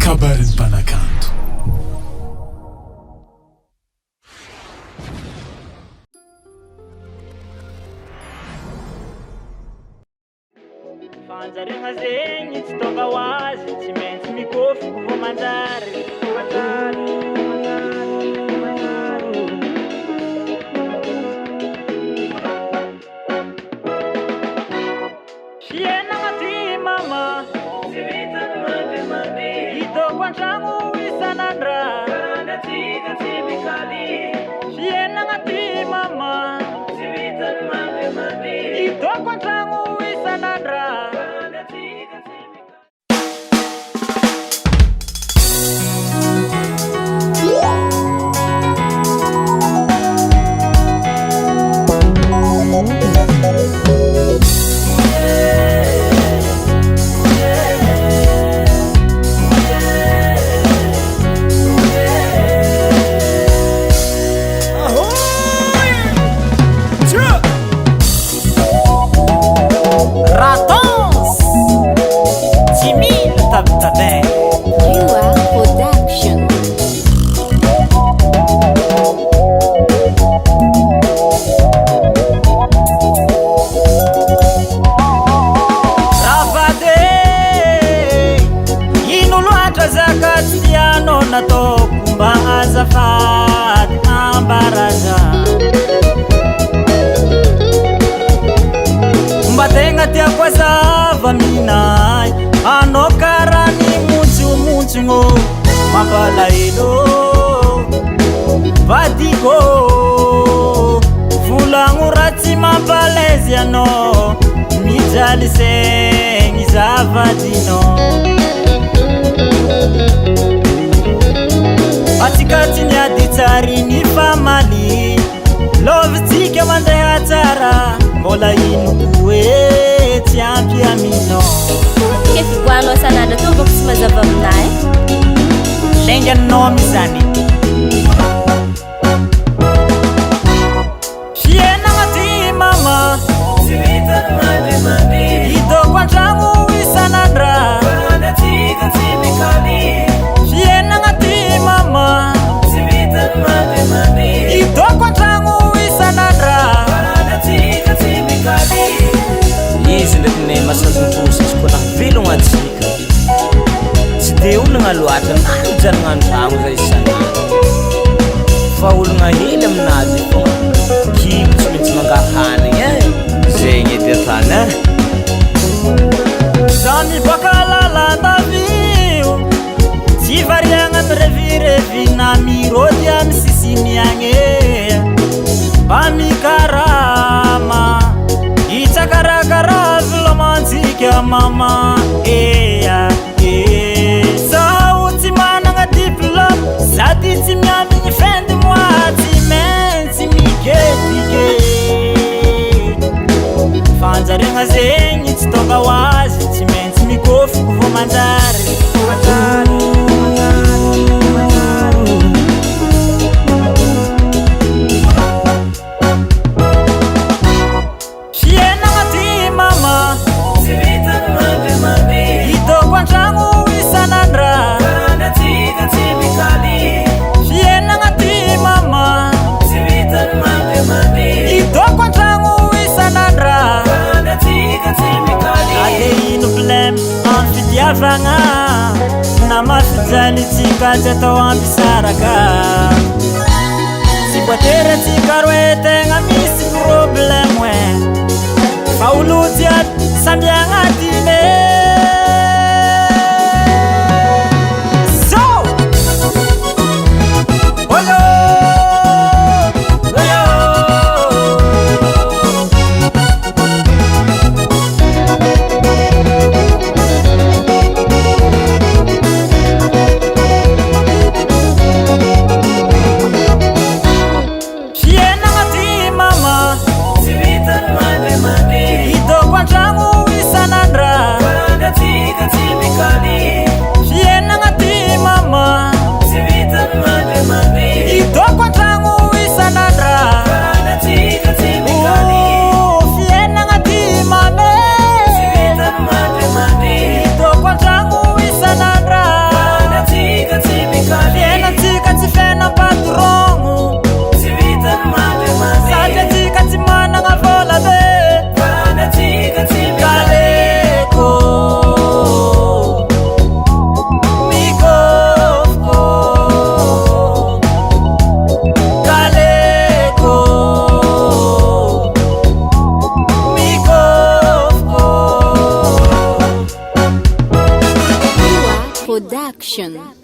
kabarin'ny mpanakanto. Fanjarena zegny tsy tonga ho azy tsy maintsy mikofoko vao manjary fiainagna ty mama tsy vitany mandemandeha hitako an-tragno isan'andra karahandratsika tsy mikaly fiainagna ty mama tsy vitany mandemandeha hitako an-tragno isan'andra. Mampalahelo vadiko volagno ratsy mampalaizy anao mijaly segny zavadinao atsika tsy niady tsary ny famaly lovitsika mandeha tsara mbola inoko hoe tsy ampy aminao kefiboanao sanandra tombako tsy mazava aminay lenganao mizany fiainagna ty mama tsy vitany mandemandeha hitako an-tragno isan'andra karahandratsika tsy mikaly fiainagna ty mama tsy vitany mandemandeha hitako an-tragno isan'andra karahandratsika tsy mikaly izy ndraiky ne masazom-posy izy koa nahavelogno atsika tsy de olagna loatra namijanagna an-dragno zay isan'andro fa olagna hely aminazy fogna kibo tsy maintsy mangahanigny zegny edy atany za miboaka lalandavio tsy variagna mirevirevy na mirody amy sisiny agny mba mikarama itsakarakara vilamantsika mama zaho tsy managna diplôme sady tsy miamigny fin de mois tsy maintsy miketike fanjariagna zegny tsy tonga ho azy tsy maintsy mikofoko vao manjary fiainagna ty mama tsy vitany mandemandeha hitako an-tragno isan'andra karahandratsika tsy mikaly fiainagna ty mama tsy vitany mandemandeha hitako an-tragno isan'andra karahandratsika tsy mikaly ade ino blème amy fitiavagna na mafijanitsika tsy atao ambisaraka tsy voateratsika roe tegna misy problème fa olo jiaby samby agnatine fiainagna ty mama tsy vitany mandemandeha hitako an-tragno isan'andra Production.